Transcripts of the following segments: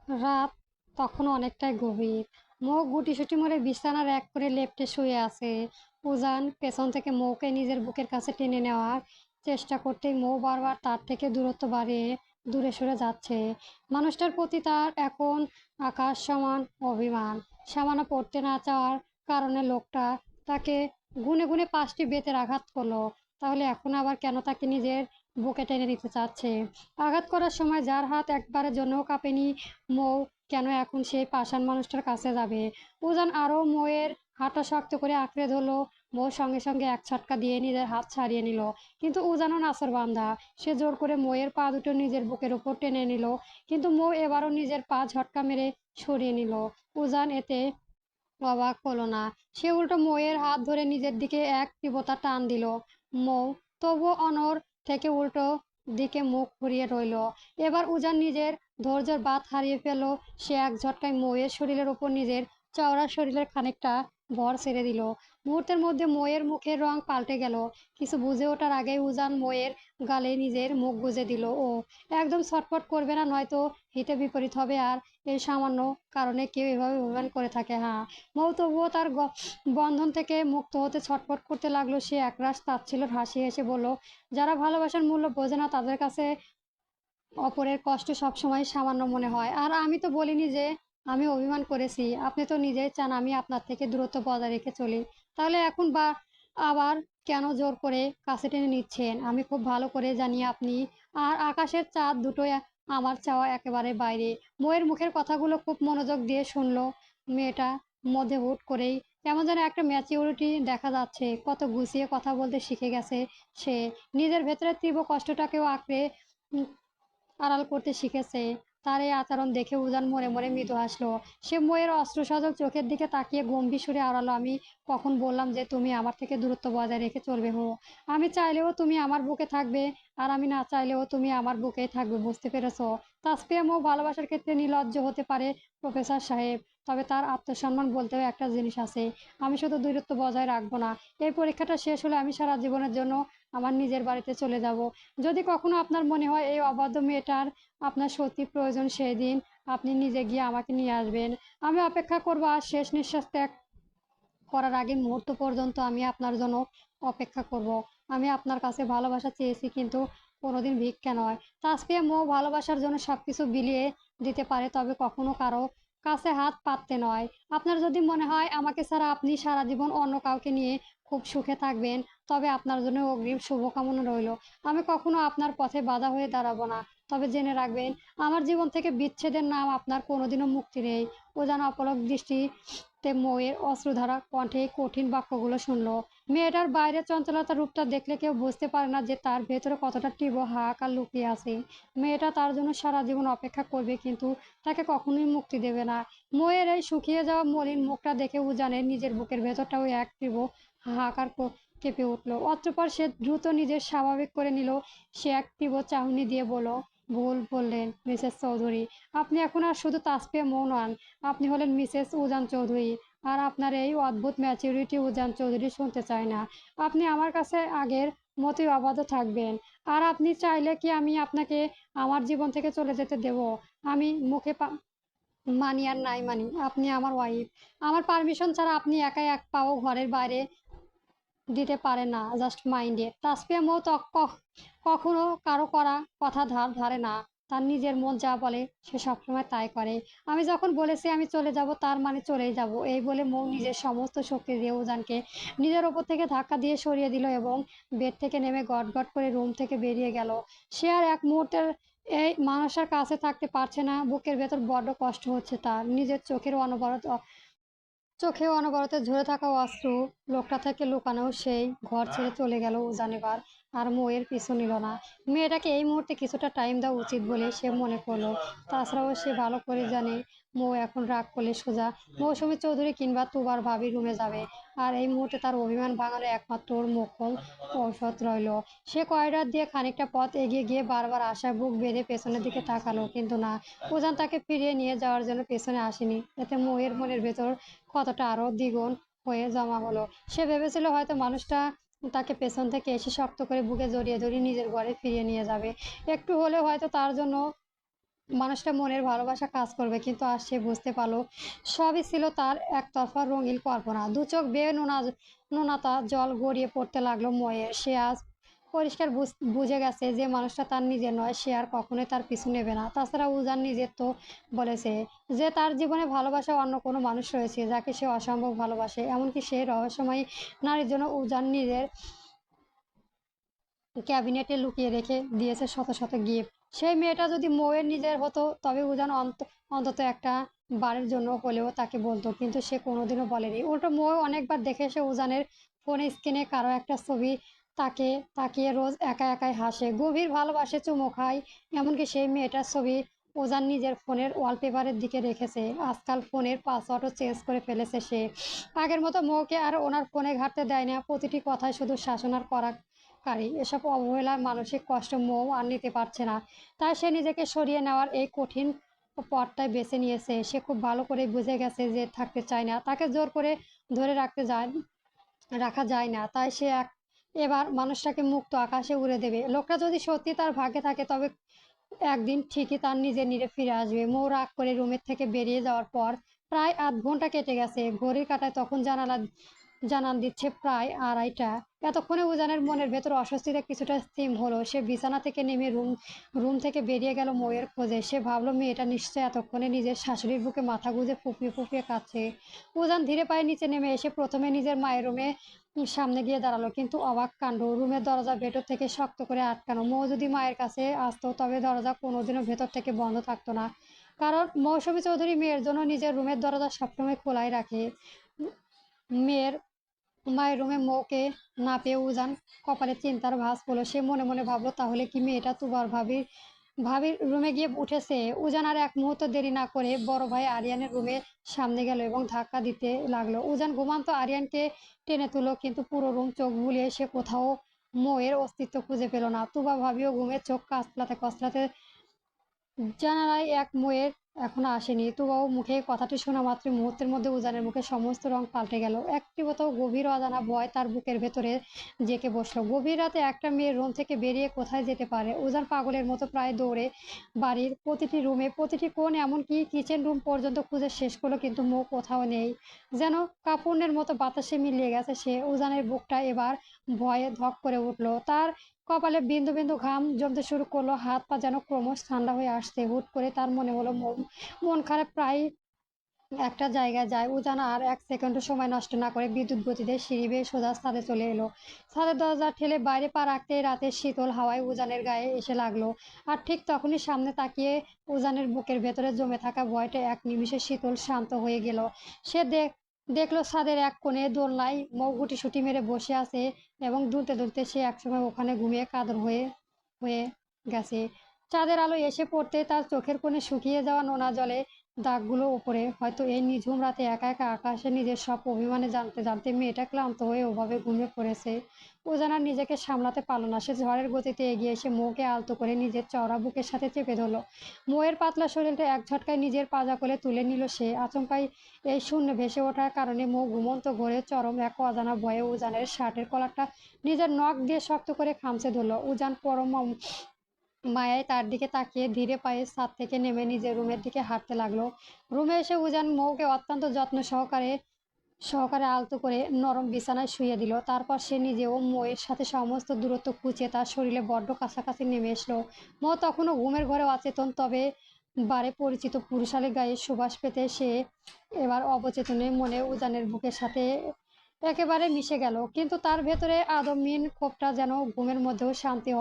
রাত তখনও অনেকটাই গভীর। মৌ গুটিসুটি মরে বিছানার এক করে লেপ্টে শুয়ে আছে। উজান পেছন থেকে মৌকে নিজের বুকের কাছে টেনে নেওয়ার চেষ্টা করতেই মৌ বারবার তার থেকে দূরত্ব বাড়িয়ে দূরে সরে যাচ্ছে। মানুষটার প্রতি তার এখন আকাশ সমান অভিমান। সামান্য পড়তে না চাওয়ার কারণে লোকটা তাকে গুনে গুনে 5টি বেতের আঘাত করলো। তাহলে এখন আবার কেন তাকে নিজের বুকে টেনে নিতে চাচ্ছে? আঘাত করার সময় যার হাত একবারের জন্যও কাঁপেনি মৌ, কেন এখন সেই পাষাণ মানুষটার কাছে যাবে? উজান আরো মৌয়ের হাতটা শক্ত করে আঁকড়ে ধরলো। মৌ সঙ্গে সঙ্গে এক ছটকা দিয়ে নিজের হাত ছাড়িয়ে নিল। কিন্তু উজানও নাছোড়বান্দা। সে জোর করে মৌয়ের পা দুটো নিজের বুকের উপর টেনে নিল। কিন্তু মৌ এবারও নিজের পা ঝটকা মেরে সরিয়ে নিল। উজান এতে অবাক হলো না। সে উল্টো মৌয়ের হাত ধরে নিজের দিকে এক তীব্রতা টান দিল। মৌ তবুও অনড় থেকে উল্টো দিকে মুখ ঘুরিয়ে রইল। এবার উজান নিজের ধৈর্যের বাঁধ হারিয়ে ফেলল। সে এক ঝটকায় মৌয়ের শরীরের উপর নিজের চওড়া শরীরের খানিকটা ভর ছেড়ে দিল। মুহূর্তের মধ্যে মৌয়ের মুখের রং পাল্টে গেল। কিছু বুঝে ওঠার আগেই উজান মৌয়ের গালে নিজের মুখ গুজে দিল। ও একদম ছটফট করবে না, নয়তো হিতে বিপরীত হবে। আর এই সামান্য কারণে কেউ এভাবে অভিমান করে থাকে? হ্যাঁ। মৌ তবুও তার বন্ধন থেকে মুক্ত হতে ছটফট করতে লাগলো। সে একরাশ তাচ্ছিল্যের হাসি হেসে বলল, যারা ভালোবাসার মূল্য বোঝে না তাদের কাছে অপরের কষ্ট সবসময় সামান্য মনে হয়। আর আমি তো বলিনি যে আমি অভিমান করেছি। আপনি তো নিজেই চান আমি আপনার থেকে দূরত্ব বজায় রেখে চলি। তাহলে এখন বা আবার কেন জোর করে কাছে টেনে নিচ্ছেন? আমি খুব ভালো করে জানি আপনি আর আকাশের চাঁদ দুটোই আমার চাওয়া একেবারে বাইরে। বউয়ের মুখের কথাগুলো খুব মনোযোগ দিয়ে শুনলো মেয়েটা। মধ্যে হুট করেই কেমন যেন একটা ম্যাচিউরিটি দেখা যাচ্ছে। কত গুছিয়ে কথা বলতে শিখে গেছে সে। নিজের ভেতরে তীব্র কষ্টটাকেও আঁকড়ে আড়াল করতে শিখেছে। তার এই আচরণ দেখে উজান মনে মনে মৃদু হাসলো। সে ময়ের অশ্রুসজল চোখের দিকে তাকিয়ে গম্ভীর সুরে আওড়ালো, আমি কখন বললাম যে তুমি আমার থেকে দূরত্ব বজায় রেখে চলবে? হো, আমি চাইলেও তুমি আমার বুকে থাকবে, আর আমি না চাইলেও তুমি আমার বুকেই থাকবে। বুঝতে পেরেছো? তাসফিয়া মৌ ভালোবাসার ক্ষেত্রে নির্লজ্জ হতে পারে প্রফেসর সাহেব, তবে তার আত্মসম্মান বলতেও একটা জিনিস আছে। আমি শুধু দূরত্ব বজায় রাখবো না, এই পরীক্ষাটা শেষ হলে আমি সারা জীবনের জন্য আমার নিজের বাড়িতে চলে যাব। যদি কখনো আপনার মনে হয় এই অবাধ্য মেয়েটার আপনার সত্যি প্রয়োজন, সেই দিন আপনি নিজে গিয়ে আমাকে নিয়ে আসবেন। আমি অপেক্ষা করবো। আর শেষ নিঃশ্বাস ত্যাগ করার আগে মুহূর্ত পর্যন্ত আমি আপনার জন্য অপেক্ষা করব। আমি আপনার কাছে ভালোবাসা চেয়েছি, কিন্তু কোনোদিন ভিক্ষা নয়। তাসফিয়া মৌ ভালোবাসার জন্য সবকিছু বিলিয়ে দিতে পারে, তবে কখনো কারো কাছে হাত পাততে নয়। আপনার যদি মনে হয় আমাকে ছাড়া আপনি সারা জীবন অন্য কাউকে নিয়ে খুব সুখে থাকবেন, তবে আপনার জন্য অগ্রিম শুভকামনা রইল। আমি কখনো আপনার পথে বাধা হয়ে দাঁড়াবো না। তবে জেনে রাখবেন, আমার জীবন থেকে বিচ্ছেদের নাম আপনার কোনোদিনও মুক্তি নেই। ও যেন অপলক দৃষ্টিতে মৌয়ের অশ্রুধারা কণ্ঠে এই কঠিন বাক্যগুলো শুনল। মেয়েটার বাইরের চঞ্চলতার রূপটা দেখলে কেউ বুঝতে পারে না যে তার ভেতরে কতটা তীব্র হাহাকার লুকিয়ে আছে। মেয়েটা তার জন্য সারা জীবন অপেক্ষা করবে, কিন্তু তাকে কখনোই মুক্তি দেবে না। মৌয়ের এই শুকিয়ে যাওয়া মলিন মুখটা দেখে উজানের নিজের বুকের ভেতরটাও এক তীব্র হাহাকার কেঁপে উঠল। অতঃপর সে দ্রুত নিজের স্বাভাবিক করে নিল। সে এক তীব্র চাহনি দিয়ে বলল, ভুল বললেন মিসেস চৌধুরী। আপনি এখন আর শুধু তাসফিয়া মৌ নন, আপনি হলেন মিসেস উজান চৌধুরী। আর আপনার এই অদ্ভুত ম্যাচুরিটি উজান চৌধুরী শুনতে চায় না। আপনি আমার কাছে আগের মতোই অবাধ্য থাকবেন। আর আপনি চাইলে কি আমি আপনাকে আমার জীবন থেকে চলে যেতে দেব? আমি মুখে মানি আর নাই মানি, আপনি আমার ওয়াইফ। আমার পারমিশন ছাড়া আপনি একাই এক পাও ঘরের বাইরে দিতে পারে না। Just mind it. Tasfia Mou কখনো কারো করা কথা ধার ধারে না। তার নিজের মন যা বলে সে সবসময় তাই করে। আমি যখন বলেছি আমি চলে যাব, তার মানে চলেই যাব। এই বলে মৌ নিজের সমস্ত শক্তি দিয়ে উজানকে নিজের ওপর থেকে ধাক্কা দিয়ে সরিয়ে দিল এবং বেড থেকে নেমে গট গট করে রুম থেকে বেরিয়ে গেল। সে আর এক মুহূর্তের এই মানুষের কাছে থাকতে পারছে না। বুকের ভেতর বড্ড কষ্ট হচ্ছে তার। নিজের চোখে অনবরত ঝরে থাকা অশ্রু লোকটা থেকে লুকানো। সেই ঘর ছেড়ে চলে গেল উজান এবার। আর মৌয়ের পিছু নিল না। মেয়েটাকে এই মুহূর্তে কিছুটা টাইম দেওয়া উচিত বলে সে মনে করলো। তাছাড়াও সে ভালো করে জানে মৌ এখন রাগ করলে সোজা মৌসুমী চৌধুরী কিংবা তুবার ভাবি রুমে যাবে। আর এই মুহূর্তে তার অভিমান ভাঙানো একমাত্র ওর মোক্ষম ঔষধ রইল। সে করিডর দিয়ে খানিকটা পথ এগিয়ে গিয়ে বারবার আশায় বুক বেঁধে পেছনের দিকে তাকালো, কিন্তু না, উজান তাকে ফিরিয়ে নিয়ে যাওয়ার জন্য পেছনে আসেনি। এতে মৌয়ের মনের ভেতর কতটা আরো দ্বিগুণ হয়ে জমা হলো। সে ভেবেছিল হয়তো মানুষটা তাকে পেছন থেকে এসে শক্ত করে বুকে জড়িয়ে ধরে নিজের ঘরে ফিরিয়ে নিয়ে যাবে। একটু হলেও হয়তো তার জন্য মানুষটা মনের ভালোবাসা কাজ করবে, কিন্তু আজ সে বুঝতে পারলো সবই ছিল তার একতরফা রঙিন কল্পনা। দু চোখ বেয়ে নোনাতা জল গড়িয়ে পড়তে লাগলো ময়ের। সে আজ পরিষ্কার বুঝে গেছে যে মানুষটা তার নিজের নয়, সে আর কখনোই তার পিছু নেবে না। তাছাড়া উজান নিজের তো বলেছে যে তার জীবনে ভালোবাসা অন্য কোনো মানুষ রয়েছে যাকে সে অসম্ভব ভালোবাসে। এমনকি সেই রহস্যময়ী নারীর জন্য উজান নিজের ক্যাবিনেটে লুকিয়ে রেখে দিয়েছে শত শত গিফট। সেই মেয়েটা যদি মৌয়ের নিজের হতো তবে উজান অন্তত একটা বারের জন্য হলেও তাকে বলতো, কিন্তু সে কোনোদিনও বলেনি। উল্টো মৌ অনেকবার দেখে এসে উজানের ফোনে স্ক্রিনে কারো একটা ছবি তাকে তাকিয়ে রোজ একা একাই হাসে, গভীর ভালোবাসে, চুমো খায়। এমনকি সেই মেয়েটার ছবি উজান নিজের ফোনের ওয়ালপেপারের দিকে রেখেছে। আজকাল ফোনের পাসওয়ার্ডও চেঞ্জ করে ফেলেছে সে। আগের মতো মৌকে আর ওনার ফোনে ঘাঁটতে দেয় না, প্রতিটি কথায় শুধু শাসন আর করা কারী। এসব অবহেলার মানসিক কষ্ট মৌ আর নিতে পারছে না। তাই সে নিজেকে সরিয়ে নেওয়ার এই কঠিন পথটাই বেছে নিয়েছে। সে খুব ভালো করে বুঝে গেছে যে থাকতে চায় না, তাকে জোর করে ধরে রাখা যায় না। তাই সে এবার মানুষটাকে মুক্ত আকাশে উড়ে দেবে। লোকটা যদি সত্যি তার ভাগ্যে থাকে তবে একদিন ঠিকই তার নিজের নিরে ফিরে আসবে। মৌ রাগ করে রুমের থেকে বেরিয়ে যাওয়ার পর প্রায় ৮ ঘন্টা কেটে গেছে। ঘড়ির কাঁটায় তখন জানান দিচ্ছে প্রায় ২:৩০। এতক্ষণে উজানের মনের ভেতর অস্বস্তিতে কিছুটা স্থির হলো। সে বিছানা থেকে নেমে রুম থেকে বেরিয়ে গেল মৌয়ের খোঁজে। সে ভাবলো মেয়েটা নিশ্চয় এতক্ষণে নিজের শাশুড়ির বুকে মাথা গুঁজে ফুঁপিয়ে ফুঁপিয়ে কাঁদছে। উজান ধীরে পায়ে নিচে নেমে এসে প্রথমে নিজের মায়ের রুমে সামনে গিয়ে দাঁড়ালো, কিন্তু অবাক কাণ্ড, রুমের দরজা ভেতর থেকে শক্ত করে আটকানো। মৌ যদি মায়ের কাছে আসতো তবে দরজা কোনোদিনও ভেতর থেকে বন্ধ থাকতো না, কারণ মৌসুমী চৌধুরী মেয়ের জন্য নিজের রুমের দরজা সবসময় খোলাই রাখে। মেয়ের মায়ের রুমে মৌকে না পেয়ে উজান কপালে চিন্তার ভাঁজ পড়লো। সে মনে মনে ভাবলো, তাহলে কি মেয়েটা তুবার ভাবির রুমে গিয়ে উঠেছে? উজান আর এক মুহূর্ত দেরি না করে বড় ভাই আরিয়ানের রুমে সামনে গেল এবং ধাক্কা দিতে লাগলো। উজান ঘুমান্ত আরিয়ানকে টেনে তুলো, কিন্তু পুরো রুম চোখ বুলিয়ে সে কোথাও মৌয়ের অস্তিত্ব খুঁজে পেল না। তুবা ভাবিও ঘুমে চোখ কচলাতে কচলাতে জানালায় এক ময়ের এখনো আসেনি। তবুও মুখে কথাটি শোনা মাত্র মুহূর্তের মধ্যে উজানের মুখে সমস্ত রং পাল্টে গেল। একটি কোথাও গভীর অজানা ভয় তার বুকের ভেতরে জেঁকে বসলো। গভীর রাতে একটা মেয়ের রুম থেকে বেরিয়ে কোথায় যেতে পারে? উজান পাগলের মতো প্রায় দৌড়ে বাড়ির প্রতিটি রুমে, প্রতিটি কোণ, এমনকি কিচেন রুম পর্যন্ত খুঁজে শেষ করলো, কিন্তু মুখ কোথাও নেই। যেন কাপুনের মতো বাতাসে মিলিয়ে গেছে সে। উজানের বুকটা এবার ভয়ে ধক করে উঠলো। তার কপালে বিন্দু বিন্দু ঘাম জমতে শুরু করলো, হাত পা যেন ক্রমশ ঠান্ডা হয়ে আসছে। হুট করে তার মনে হলো মন খারাপ প্রায় একটা জায়গায় যায়। উজান আর এক সেকেন্ডও সময় নষ্ট না করে বিদ্যুৎ গতিতে সিঁড়ি বেয়ে সোজা ছাদে চলে এলো। ছাদের দরজা ঠেলে বাইরে পা রাখতেই রাতের শীতল হাওয়ায় উজানের গায়ে এসে লাগলো। আর ঠিক তখনই সামনে তাকিয়ে উজানের বুকের ভেতরে জমে থাকা ভয়টা এক নিমিষে শীতল শান্ত হয়ে গেল। সে দেখলো ছাদের এক কোণে দোলনায় মৌ গুটিসুটি মেরে বসে আছে, এবং দুলতে দুলতে সে একসময় ওখানে ঘুমিয়ে কাতর হয়ে হয়ে গেছে। চাঁদের আলো এসে পড়তে তার চোখের কোণে শুকিয়ে যাওয়া নোনা জলে দাগগুলো উপরে। হয়তো এই নিঝুম রাতে একা একা আকাশে নিজের সব অভিমানে জানতে জানতে মেয়েটা ক্লান্ত হয়ে ওভাবে ঘুমিয়ে পড়েছে। উজান আর নিজেকে সামলাতে পারল না। সে ঝড়ের গতিতে এগিয়ে এসে মৌকে আলতো করে নিজের চওড়া বুকের সাথে চেপে ধরলো। মৌয়ের পাতলা শরীরটা এক ঝটকায় নিজের পাজা কোলে তুলে নিল সে। আচমকাই এই শূন্য ভেসে ওঠার কারণে মৌ ঘুমন্ত ঘোরে চরম এক অজানা ভয়ে উজানের শার্টের কলারটা নিজের নখ দিয়ে শক্ত করে খামচে ধরল। উজান পরম মায়ায় তার দিকে তাকিয়ে ধীরে পায়ে ছাদ থেকে নেমে নিজের রুমের দিকে হাঁটতে লাগলো। রুমে এসে উজান মৌকে অত্যন্ত যত্ন সহকারে সহকারে আলতো করে নরম বিছানায় শুইয়ে দিল। তারপর সে নিজেও মৌয়ের সাথে সমস্ত দূরত্ব ঘুচিয়ে তার শরীরে বড্ড কাছাকাছি নেমে এসলো। মৌ তখনও ঘুমের ঘরে অচেতন, তবে বারে পরিচিত পুরুষালী গায়ে সুবাস পেতে সে এবার অবচেতনে মনে উজানের বুকের সাথে একেবারে মিশে গেল। কিন্তু তার ভেতরে আদমহীন ক্ষোভটা যেন ঘুমের মধ্যেও শান্তি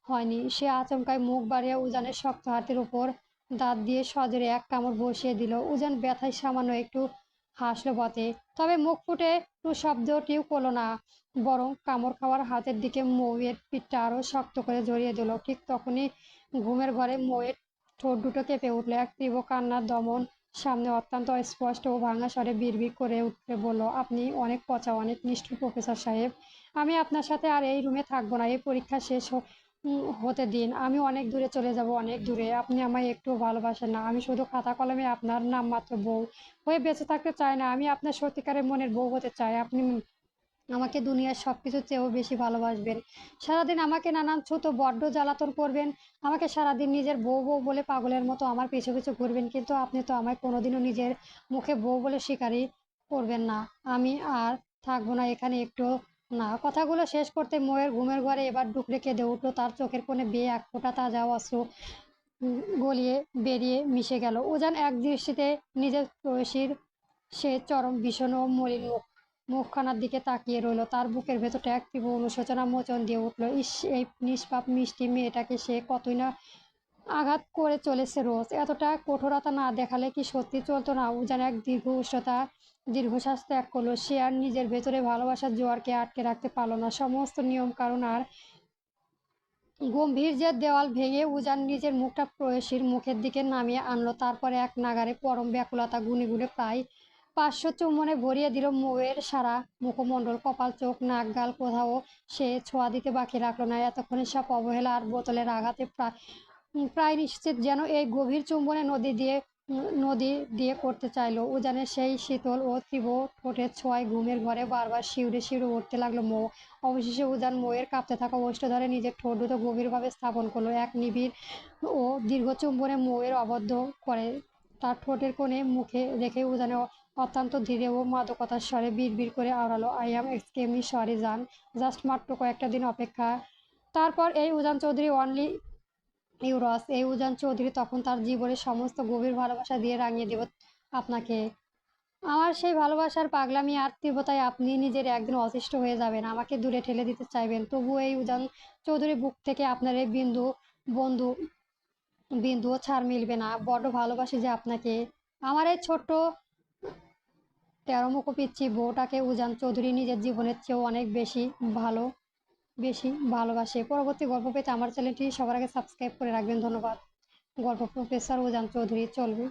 হয়নি। সে আচমকাই মুখ বাড়িয়ে উজানের শক্ত হাতের উপর দাঁত দিয়ে সজোরে এক কামড় বসিয়ে দিল। উজান ব্যথায় সামান্য একটু হাসলো বটে, তবে মুখ ফুটে টু শব্দটিও করলো না, বরং কামড় খাওয়ার হাতের দিকে মৌয়ের পিঠটা আরো শক্ত করে জড়িয়ে দিল। ঠিক তখনই ঘুমের ঘরে মৌয়ের ঠোঁট দুটো কেঁপে উঠলো। এক তীব্র কান্নার দমন সামনে অত্যন্ত স্পষ্ট ও ভাঙা স্বরে বিড়বিড় করে উঠে বলল, আপনি অনেক পচা, অনেক নিষ্ঠুর প্রফেসর সাহেব। আমি আপনার সাথে আর এই রুমে থাকবো না। এই পরীক্ষা শেষ হতে দিন। আমি অনেক দূরে চলে যাব, অনেক দূরে। আপনি আমায় একটুও ভালোবাসেন না। আমি শুধু খাতা কলমে আপনার নামমাত্র বউ হয়ে বেঁচে থাকতে চাই না। আমি আপনার সত্যিকারের মনের বউ হতে চাই। আপনি আমাকে দুনিয়ার সব কিছুর চেয়েও বেশি ভালোবাসবেন। সারাদিন আমাকে নানান ছোট বড্ড জ্বালাতন করবেন। আমাকে সারাদিন নিজের বউ, বউ বলে পাগলের মতো আমার পিছু, পিছু ঘুরবেন। কিন্তু আপনি তো আমায় কোনোদিনও নিজের মুখে বউ বলে স্বীকারই করবেন না। আমি আর থাকবো না এখানে একটুও না। কথাগুলো শেষ করতে মোয়ের ঘুমের ঘরে এবার ডুকরে কেঁদে উঠল। তার চোখের কোণে বেয়ে এক ফোঁটা তাজা অশ্রু গলিয়ে বেরিয়ে মিশে গেল। উজান এক দৃষ্টিতে নিজের প্রেয়সীর সে চরম ভীষণ ও মলিন মুখখানার দিকে তাকিয়ে রইল। তার বুকের ভেতরটা এক তীব্র অনুশোচনা মোচন দিয়ে উঠল। ইস, এই নিষ্পাপ মিষ্টি মেয়েটাকে সে কতই না আঘাত করে চলেছে রোজ। এতটা কঠোরতা না দেখালে কি সত্যি চলতো না? উজান এক দীর্ঘশ্বাস ত্যাগ করলো। সে আর নিজের ভেতরে ভালোবাসার জোয়ারকে আটকে রাখতে পারল না। সমস্ত নিয়ম কানুন আর গম্ভীর্যের দেওয়াল ভেঙে উজান নিজের মুখটা প্রেয়সীর মুখের দিকে নামিয়ে আনলো। তারপর এক নাগাড়ে পরম ব্যাকুলতা গুনে গুনে প্রায় 500 চুম্বনে ভরিয়ে দিল মৌয়ের সারা মুখমণ্ডল, কপাল, চোখ, নাক, গাল। কোথাও সে ছোঁয়া দিতে বাকি রাখলো না। এতক্ষণে সব অবহেলা আর বোতলের আঘাতে প্রায় নিশ্চিত যেন এই গভীর চুম্বনে নদী দিয়ে করতে চাইল। উজানের সেই শীতল ও তীব্র ঠোঁটের ছোঁয়ায় ঘুমের ঘরে বারবার শিউরে শিউরে উঠতে লাগলো মৌ। অবশেষে উজান মৌয়ের কাঁপতে থাকা ওষ্ঠ ধরে নিজের ঠোঁট দুটো গভীরভাবে স্থাপন করলো। এক নিবিড় ও দীর্ঘ চুম্বনে মৌয়ের আবদ্ধ করে। তার ঠোঁটের কোণে মুখে রেখে উজানে অত্যন্ত ধীরে ও মাদকতার স্বরে বিড়বিড় করে আওড়ালো, আই অ্যাম এক্সট্রিমলি সরি জান, জাস্ট মাত্র কয়েকটা দিন অপেক্ষা। তারপর এই উজান চৌধুরী অনলি ইউরস, এই উজান চৌধুরী তখন তার জীবনের সমস্ত গভীর ভালোবাসা দিয়ে রাঙিয়ে দেব আপনাকে। আমার সেই ভালোবাসার পাগলামি আর তীব্রতায় আপনি নিজের একদিন অতিষ্ঠ হয়ে যাবেন, আমাকে দূরে ঠেলে দিতে চাইবেন। তবুও এই উজান চৌধুরী বুক থেকে আপনার এই বন্ধু বিন্দুও ছাড় মিলবে না। বড্ড ভালোবাসি যে আপনাকে। আমার এই ছোট্ট তেরোমুখো পিচ্চি বউটাকে উজান চৌধুরী নিজের জীবনের চেয়েও অনেক বেশি ভালোবাসে। পরবর্তী গল্প পেতে আমার চ্যানেলটি সবার আগে সাবস্ক্রাইব করে রাখবেন। ধন্যবাদ। গল্প প্রফেসর উজান চৌধুরী চলবে।